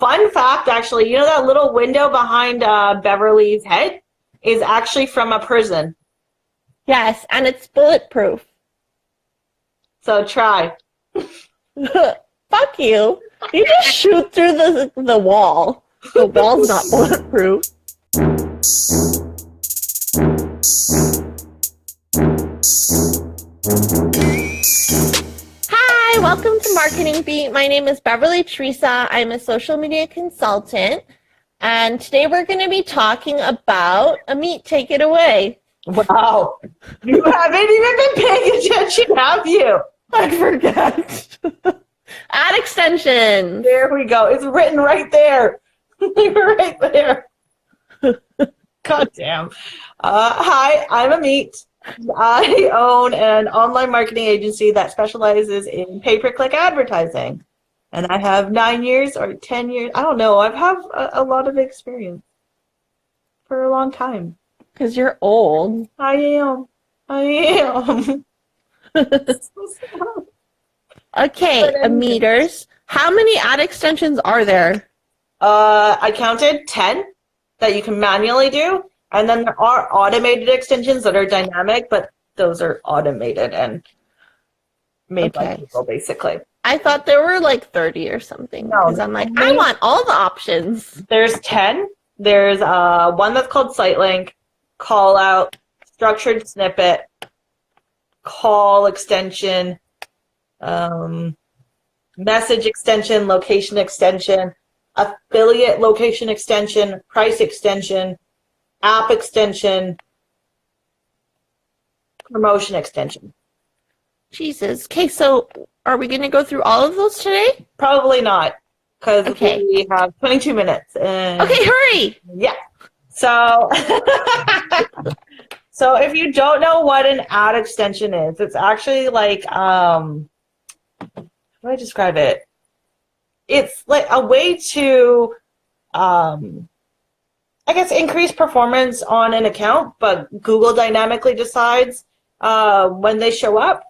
Fun fact, actually, you know that little window behind Beverly's head is actually from a prison. Yes, and it's bulletproof. So try. Fuck you. You just shoot through the wall. The wall's not bulletproof. Hi, welcome to Marketing Beat. My name is Beverley Theresa. I'm a social media consultant. And today we're going to be talking about Ameet. Take it away. Wow. You haven't even been paying attention, have you? I forget. Ad extensions. There we go. It's written right there. Right there. God damn. Hi, I'm Ameet. I own an online marketing agency that specializes in pay-per-click advertising. And I have 9 years or 10 years. I don't know. I've had a lot of experience for a long time. Because you're old. I am. Okay, Ameeters. How many ad extensions are there? I counted 10 that you can manually do. And then there are automated extensions that are dynamic, but those are automated and made by people, basically. I thought there were like 30 or something. No, because I'm like, I want all the options. There's 10. There's one that's called Sitelink, Callout, Structured Snippet, Call Extension, Message Extension, Location Extension, Affiliate Location Extension, Price Extension, App Extension, Promotion Extension. Jesus. Okay, so are we going to go through all of those today? Probably not, because we have 22 minutes. And okay, hurry! Yeah. So, so if you don't know what an ad extension is, it's actually like, how do I describe it? It's like a way to, I guess, increase performance on an account, but Google dynamically decides when they show up.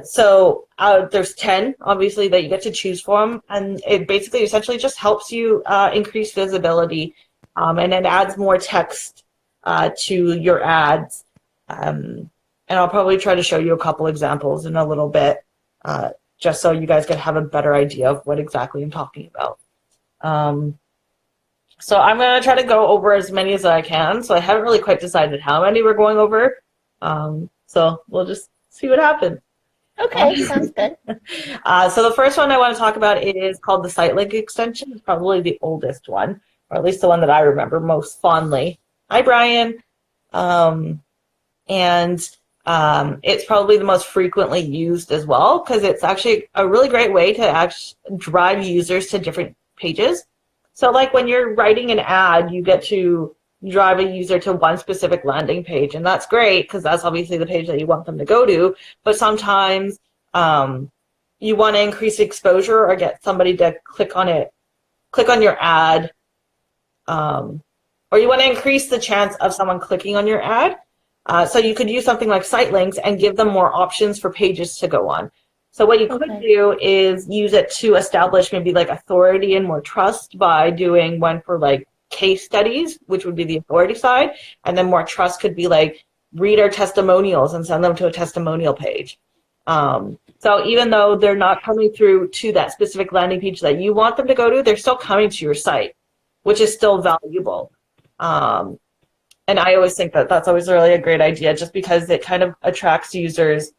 So there's 10, obviously, that you get to choose from, and it basically essentially just helps you increase visibility, and it adds more text to your ads. And I'll probably try to show you a couple examples in a little bit, just so you guys can have a better idea of what exactly I'm talking about. So I'm going to try to go over as many as I can. So I haven't really quite decided how many we're going over. So we'll just see what happens. Okay, sounds good. So the first one I want to talk about is called the Sitelink Extension. It's probably the oldest one, or at least the one that I remember most fondly. Hi, Brian. It's probably the most frequently used as well, because it's actually a really great way to actually drive users to different pages. So like when you're writing an ad, you get to drive a user to one specific landing page, and that's great because that's obviously the page that you want them to go to. But sometimes you want to increase exposure or get somebody to click on your ad, or you want to increase the chance of someone clicking on your ad. So you could use something like site links and give them more options for pages to go on. So what you could do is use it to establish maybe like authority and more trust by doing one for like case studies, which would be the authority side, and then more trust could be like reader testimonials and send them to a testimonial page. So even though they're not coming through to that specific landing page that you want them to go to, they're still coming to your site, which is still valuable. And I always think that that's always really a great idea, just because it kind of attracts users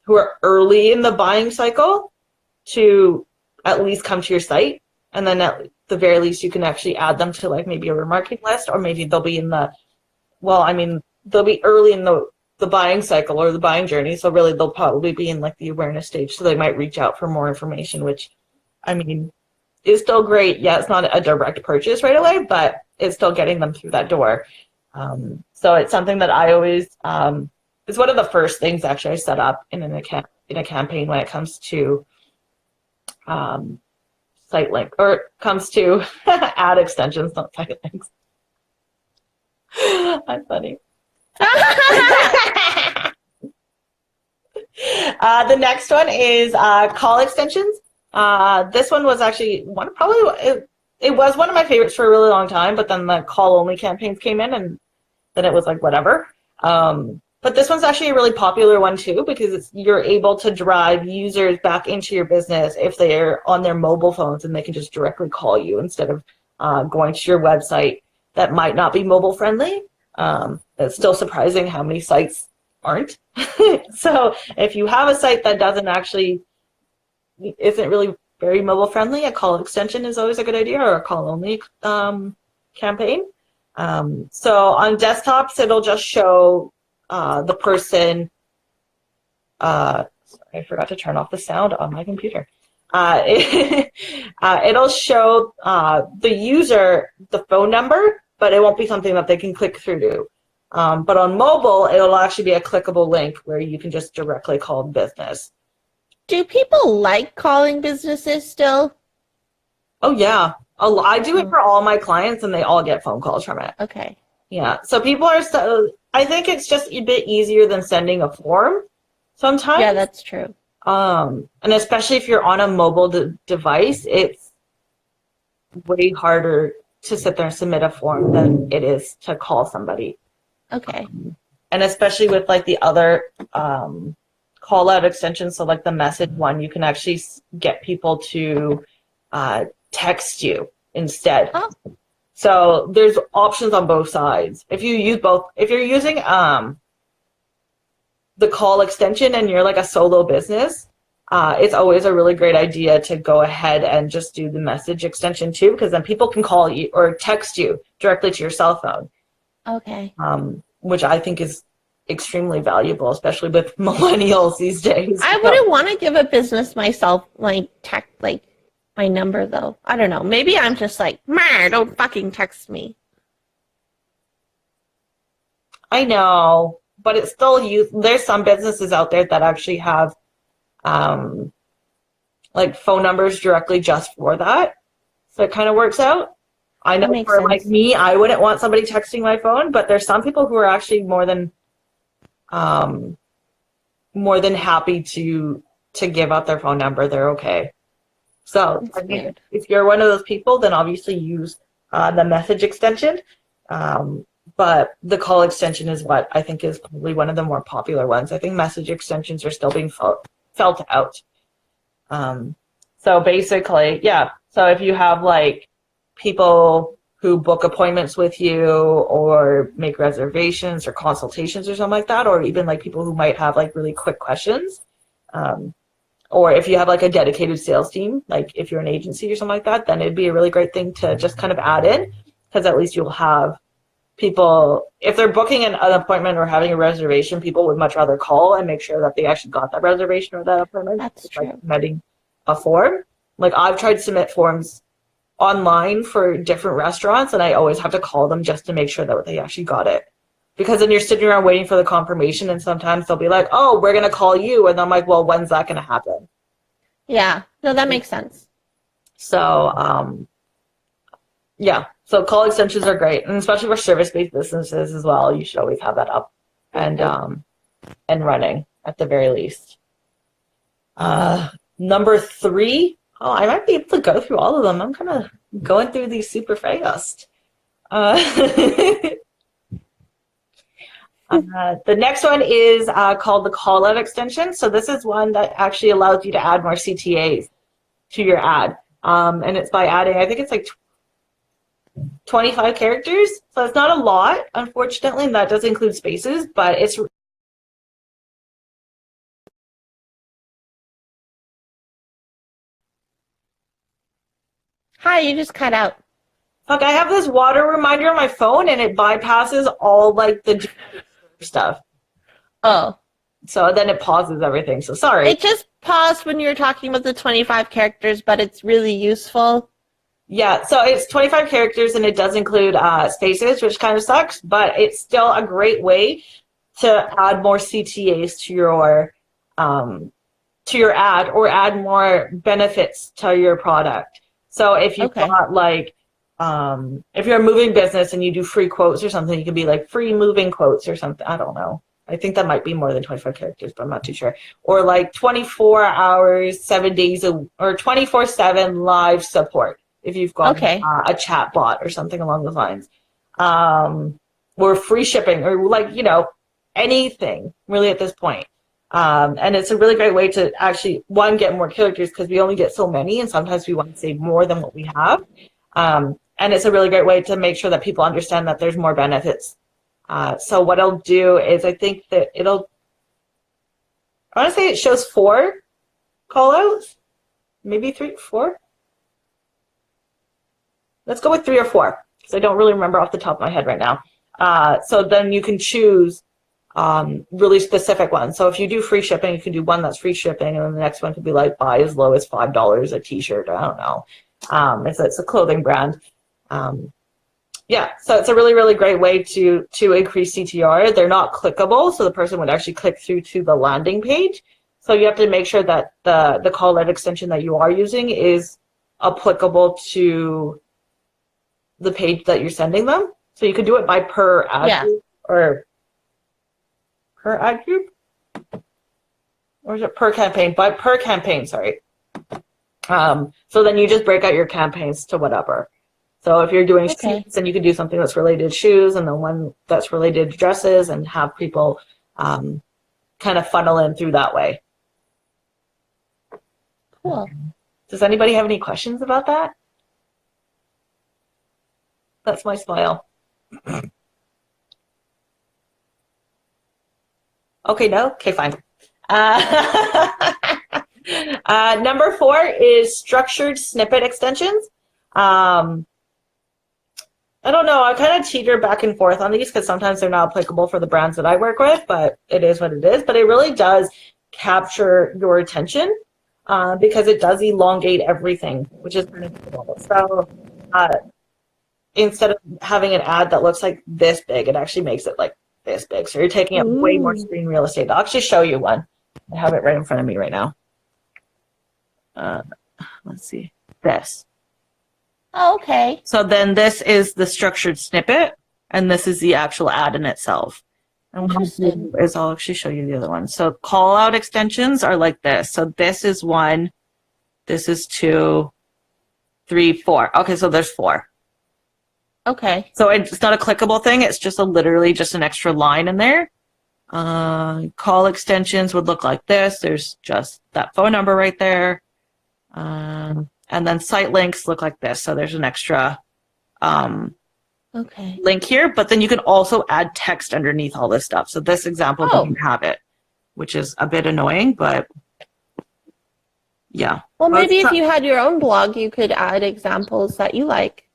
who are early in the buying cycle to at least come to your site. And then at the very least, you can actually add them to like maybe a remarketing list, or maybe they'll be in the, they'll be early in the buying cycle or the buying journey. So really they'll probably be in like the awareness stage. So they might reach out for more information, which is still great. Yeah, it's not a direct purchase right away, but it's still getting them through that door. So it's something that I always, it's one of the first things actually I set up in a campaign when it comes to site link, or it comes to ad extensions, not site links. I'm funny. The next one is call extensions. This one was actually it was one of my favorites for a really long time, but then the call only campaigns came in and then it was like whatever. But this one's actually a really popular one too, because you're able to drive users back into your business if they're on their mobile phones and they can just directly call you instead of going to your website that might not be mobile friendly. It's still surprising how many sites aren't. So if you have a site that isn't really very mobile friendly, a call extension is always a good idea, or a call only campaign. So on desktops, it'll just show the person. Sorry, I forgot to turn off the sound on my computer. It'll show the user the phone number, but it won't be something that they can click through to. But on mobile, it'll actually be a clickable link where you can just directly call the business. Do people like calling businesses still? Oh, yeah. I do it for all my clients, and they all get phone calls from it. Okay. Yeah. So people are I think it's just a bit easier than sending a form sometimes. Yeah, that's true. And especially if you're on a mobile device, it's way harder to sit there and submit a form than it is to call somebody. Okay. And especially with like the other call out extensions, so like the message one, you can actually get people to text you instead. Oh. So there's options on both sides. If you use both, if you're using the call extension and you're like a solo business, it's always a really great idea to go ahead and just do the message extension too, because then people can call you or text you directly to your cell phone. Okay. Which I think is extremely valuable, especially with millennials these days. I wouldn't want to give a business myself my number though. I don't know. Maybe I'm just like, man, don't fucking text me. I know, but it's still there's some businesses out there that actually have like phone numbers directly just for that. So it kind of works out. I know for sense. Like me, I wouldn't want somebody texting my phone, but there's some people who are actually more than happy to give out their phone number. They're okay. So I mean, if you're one of those people, then obviously use the message extension. But the call extension is what I think is probably one of the more popular ones. I think message extensions are still being felt out. So basically, yeah. So if you have like people who book appointments with you or make reservations or consultations or something like that, or even like people who might have like really quick questions, or if you have like a dedicated sales team, like if you're an agency or something like that, then it'd be a really great thing to just kind of add in, because at least you'll have people, if they're booking an appointment or having a reservation, people would much rather call and make sure that they actually got that reservation or that appointment. That's true. Like submitting a form. Like I've tried to submit forms online for different restaurants, and I always have to call them just to make sure that they actually got it. Because then you're sitting around waiting for the confirmation, and sometimes they'll be like, oh, we're going to call you. And I'm like, well, when's that going to happen? Yeah, no, that makes sense. So, yeah. So call extensions are great, and especially for service-based businesses as well. You should always have that up and running at the very least. Number 3. Oh, I might be able to go through all of them. I'm kind of going through these super fast. The next one is called the Callout extension. So this is one that actually allows you to add more CTAs to your ad. And it's by adding, I think it's like 25 characters. So it's not a lot, unfortunately, and that does include spaces, but it's Hi, you just cut out. Fuck, I have this water reminder on my phone, and it bypasses all like the stuff. Oh. So then it pauses everything. So sorry. It just paused when you were talking about the 25 characters, but it's really useful. Yeah, so it's 25 characters, and it does include spaces, which kind of sucks, but it's still a great way to add more CTAs to your ad, or add more benefits to your product. So if you've got like, if you're a moving business and you do free quotes or something, you can be like free moving quotes or something. I don't know. I think that might be more than 25 characters, but I'm not too sure. Or like 24 hours, 7 days, or 24/7 live support if you've got a chat bot or something along those lines. Or free shipping, or like, you know, anything really at this point. And it's a really great way to actually, one, get more characters because we only get so many, and sometimes we want to save more than what we have. And it's a really great way to make sure that people understand that there's more benefits. So what I'll do is, I think that I want to say it shows 4 callouts, maybe 3, 4. Let's go with 3 or 4 because I don't really remember off the top of my head right now. So then you can choose really specific ones. So if you do free shipping, you can do one that's free shipping, and then the next one could be like buy as low as $5 a t-shirt. I don't know. It's a clothing brand. Yeah, so it's a really, really great way to increase CTR. They're not clickable, so the person would actually click through to the landing page. So you have to make sure that the callout extension that you are using is applicable to the page that you're sending them. So you could do it by per ad group, or per ad group, or is it per campaign? By per campaign, sorry. So then you just break out your campaigns to whatever. So if you're doing shoes, then you can do something that's related to shoes, and then one that's related to dresses, and have people kind of funnel in through that way. Cool. Does anybody have any questions about that? That's my smile. Okay, no? Okay, fine. Number 4 is structured snippet extensions. I don't know. I kind of teeter back and forth on these because sometimes they're not applicable for the brands that I work with, but it is what it is. But it really does capture your attention because it does elongate everything, which is kind of cool. So instead of having an ad that looks like this big, it actually makes it like this big. So you're taking up way more screen real estate. I'll actually show you one. I have it right in front of me right now. Let's see. This. Oh, okay. So then this is the structured snippet, and this is the actual ad in itself. And what I'll do is I'll actually show you the other one. So call out extensions are like this. So this is 1, this is 2, 3, 4. Okay, so there's 4. Okay. So it's not a clickable thing. It's just literally just an extra line in there. Call extensions would look like this. There's just that phone number right there. And then site links look like this. So there's an extra link here, but then you can also add text underneath all this stuff. So this example doesn't have it, which is a bit annoying, but yeah. Well, maybe if you had your own blog, you could add examples that you like.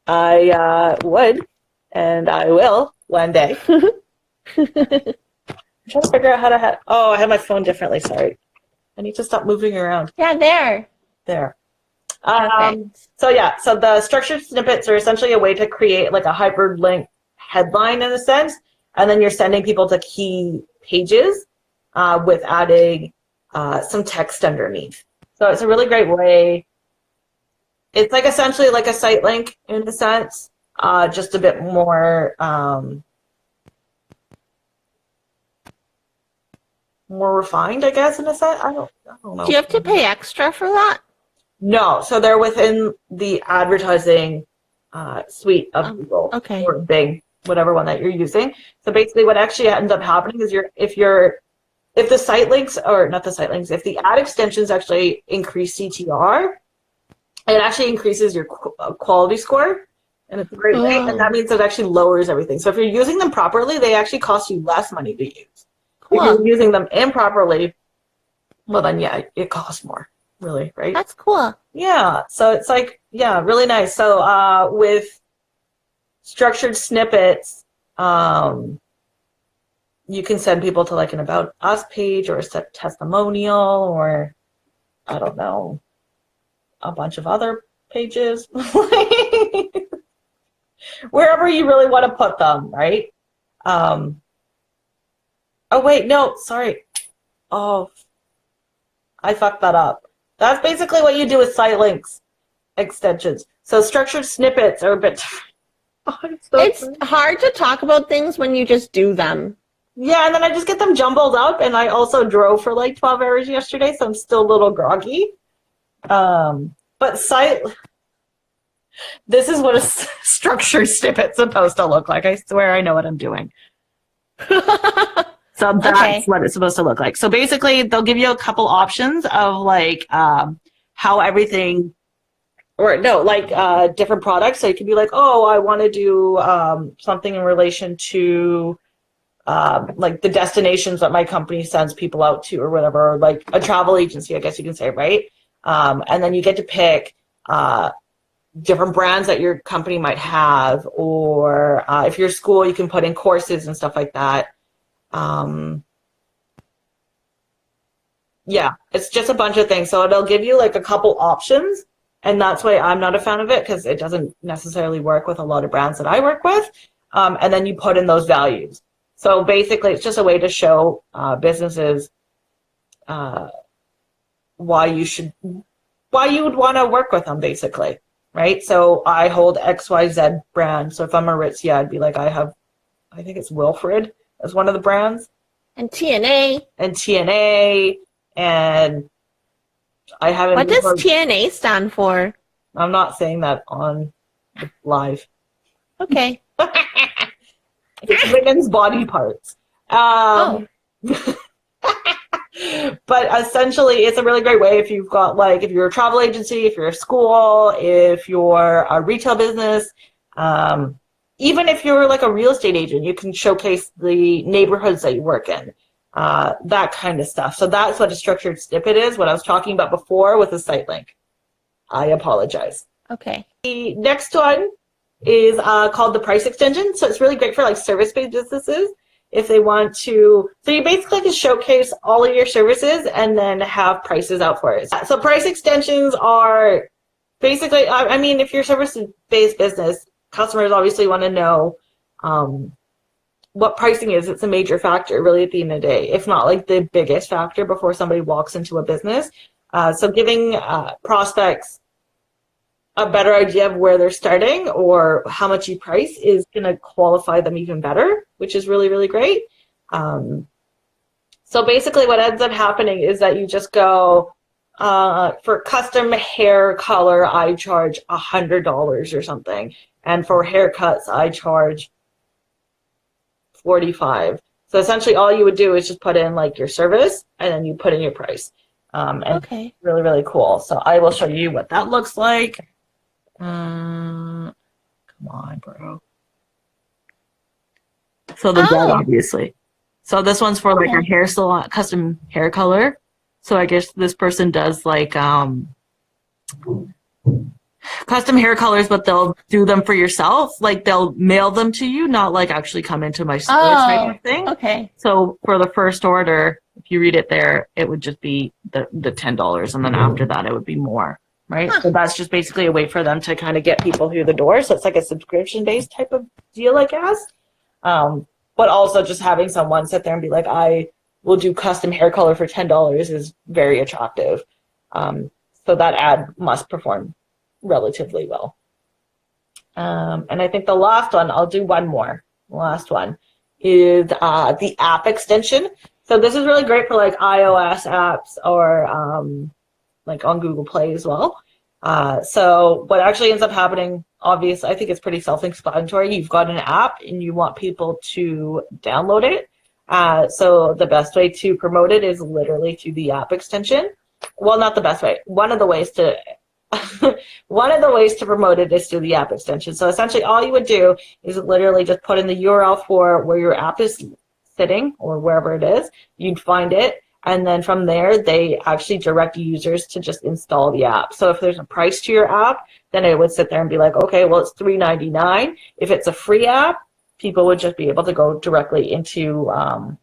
I would, and I will one day. I'm trying to figure out how to I have my phone differently, sorry. I need to stop moving around. Yeah, there. So yeah, so the structured snippets are essentially a way to create like a hyperlink headline in a sense, and then you're sending people to key pages with adding some text underneath. So it's a really great way. It's like essentially like a site link in a sense, just a bit more more refined, I guess, in a sense. I don't know. Do you have to pay extra for that? No, so they're within the advertising suite of Google or Bing, whatever one that you're using. So basically, what actually ends up happening is if the site links, or not the site links, if the ad extensions actually increase CTR, it actually increases your quality score, and it's a great way. And that means it actually lowers everything. So if you're using them properly, they actually cost you less money to use. Cool. If you're using them improperly, well then yeah, it costs more. Really, right? That's cool. Yeah, so it's like, yeah, really nice. So with structured snippets, you can send people to like an About Us page or a testimonial, or I don't know, a bunch of other pages. Wherever you really want to put them, right? Oh wait, no, sorry. Oh, I fucked that up. That's basically what you do with site links extensions. So structured snippets are a bit. It's hard to talk about things when you just do them. Yeah, and then I just get them jumbled up, and I also drove for like 12 hours yesterday, so I'm still a little groggy. But this is what a structured snippet's supposed to look like. I swear I know what I'm doing. So that's what it's supposed to look like. So basically, they'll give you a couple options of like how everything, or no, like different products. So you could be like, oh, I want to do something in relation to like the destinations that my company sends people out to or whatever, or like a travel agency, I guess you can say, right? And then you get to pick different brands that your company might have, or if you're a school, you can put in courses and stuff like that. Yeah, it's just a bunch of things. So it'll give you like a couple options, and that's why I'm not a fan of it, because it doesn't necessarily work with a lot of brands that I work with. And then you put in those values. So basically, it's just a way to show businesses why you would want to work with them, basically, right? So I hold XYZ brand. So if I'm Aritzia, I'd be like, I think it's Wilfred as one of the brands. And TNA. And I haven't. What does TNA stand for? I'm not saying that on live. Okay. It's women's body parts. But essentially, it's a really great way if you've got, like, if you're a travel agency, if you're a school, if you're a retail business, even if you're like a real estate agent, you can showcase the neighborhoods that you work in, that kind of stuff. So that's what a structured snippet is, what I was talking about before with a site link. I apologize. Okay. The next one is called the price extension. So it's really great for like service-based businesses if they want to. So you basically can showcase all of your services and then have prices out for it. So price extensions are basically, I mean, if you're a service-based business, customers obviously want to know what pricing is. It's a major factor really at the end of the day, if not like the biggest factor before somebody walks into a business. So giving prospects a better idea of where they're starting or how much you price is going to qualify them even better, which is really, really great. So basically what ends up happening is that you just go, for custom hair color, I charge $100 or something. And for haircuts, I charge $45. So essentially all you would do is just put in like your service and then you put in your price. And okay. Really, really cool. So I will show you what that looks like. Come on, bro. So the red, obviously. So this one's for like a hair salon, custom hair color. So I guess this person does like custom hair colors, but they'll do them for yourself. Like they'll mail them to you, not like actually come into my store type of thing. Okay. So for the first order, if you read it there, it would just be the $10, and then after that, it would be more. Right. So that's just basically a way for them to kind of get people through the door. So it's like a subscription-based type of deal, I guess. But also just having someone sit there and be like, I will do custom hair color for $10 is very attractive. So that ad must perform relatively well. And I think the last one, I'll do one more. The last one is the app extension. So this is really great for like iOS apps or like on Google Play as well. So what actually ends up happening, obviously, I think it's pretty self-explanatory. You've got an app and you want people to download it. So the best way to promote it is literally through the app extension. Well, not the best way. One of the ways to promote it is through the app extension. So essentially all you would do is literally just put in the URL for where your app is sitting or wherever it is. You'd find it. And then from there, they actually direct users to just install the app. So if there's a price to your app, then it would sit there and be like, okay, well, it's $3.99. If it's a free app, people would just be able to go directly into, or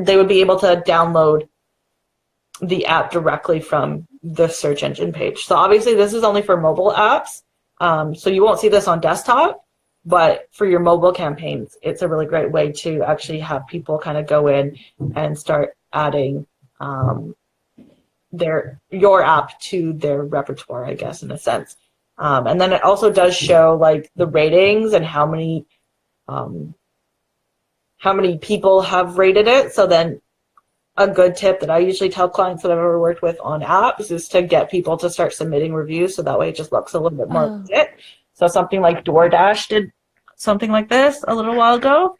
they would be able to download the app directly from the search engine page. So obviously, this is only for mobile apps. So you won't see this on desktop. But for your mobile campaigns, it's a really great way to actually have people kind of go in and start adding your app to their repertoire, I guess, in a sense. And then it also does show like the ratings and how how many people have rated it. So then a good tip that I usually tell clients that I've ever worked with on apps is to get people to start submitting reviews, so that way it just looks a little bit more legit. So something like DoorDash did something like this a little while ago,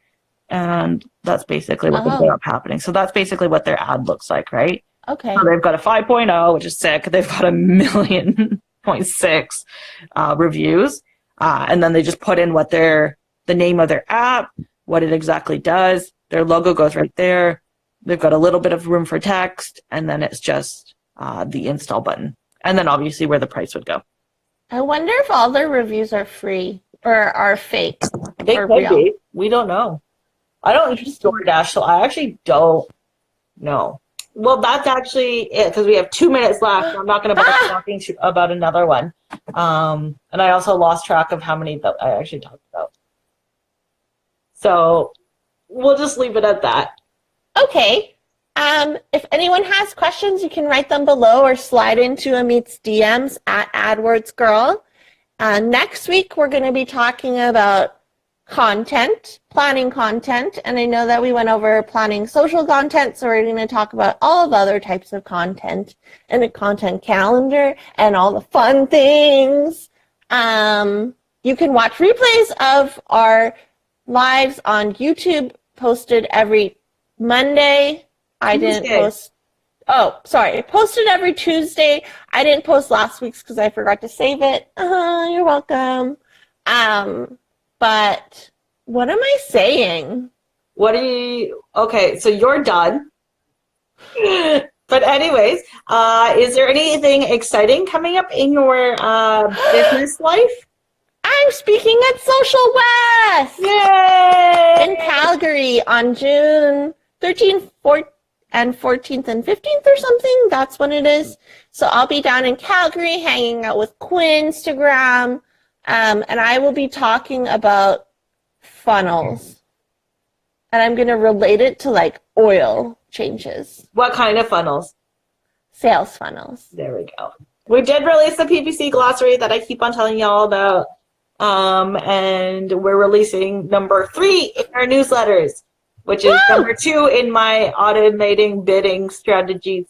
and that's basically what ended up happening. So that's basically what their ad looks like, right? Okay. So they've got a 5.0, which is sick. They've got 1.6 reviews, and then they just put in what the name of their app, what it exactly does. Their logo goes right there. They've got a little bit of room for text, and then it's just the install button, and then obviously where the price would go. I wonder if all their reviews are free or are fake. They could be. We don't know. I don't use DoorDash, so I actually don't know. Well, that's actually it, because we have 2 minutes left. I'm not going to bother talking about another one. And I also lost track of how many that I actually talked about. So we'll just leave it at that. Okay. If anyone has questions, you can write them below or slide into Ameet's DMs at AdWordsGirl. Next week, we're going to be talking about content, planning content. And I know that we went over planning social content, so we're going to talk about all the other types of content and a content calendar and all the fun things. You can watch replays of our lives on YouTube, posted every Monday. I didn't post. Oh, sorry. Posted every Tuesday. I didn't post last week's because I forgot to save it. You're welcome. But what am I saying? Okay, so you're done. But anyways, is there anything exciting coming up in your business life? I'm speaking at Social West! Yay! In Calgary on June 13th, 14th, and 14th and 15th or something. That's when it is. So I'll be down in Calgary hanging out with Quinstagram, and I will be talking about funnels. And I'm going to relate it to like oil changes. What kind of funnels? Sales funnels. There we go. We did release the PPC glossary that I keep on telling y'all about. And we're releasing number 3 in our newsletters, which is number 2 in my automating bidding strategies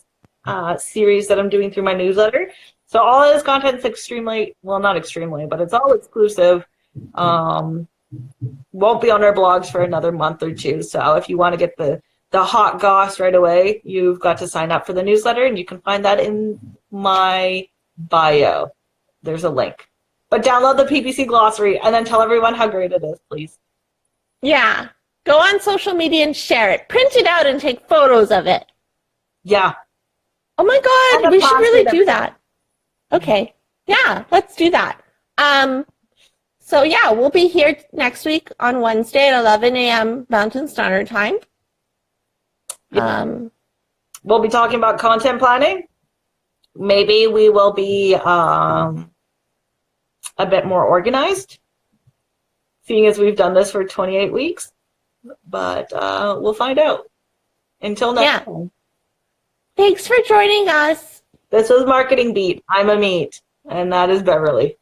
series that I'm doing through my newsletter. So all of this content's extremely, well, not extremely, but it's all exclusive. Won't be on our blogs for another month or 2. So if you want to get the hot goss right away, you've got to sign up for the newsletter, and you can find that in my bio. There's a link. But download the PPC glossary and then tell everyone how great it is, please. Yeah. Go on social media and share it. Print it out and take photos of it. Yeah. Oh my God, we should really do that. Okay. Yeah, let's do that. So yeah, we'll be here next week on Wednesday at 11 a.m. Mountain Standard Time. We'll be talking about content planning. Maybe we will be a bit more organized, seeing as we've done this for 28 weeks. But we'll find out. Until next time. Thanks for joining us. This was Marketing Beat. I'm Ameet, and that is Beverly.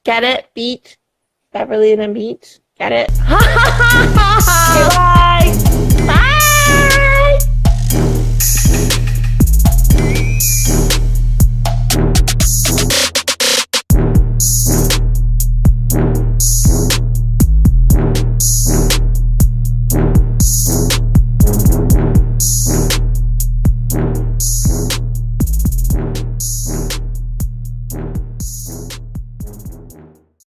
Get it? Beat? Beverly and Ameet? Get it? Okay, bye!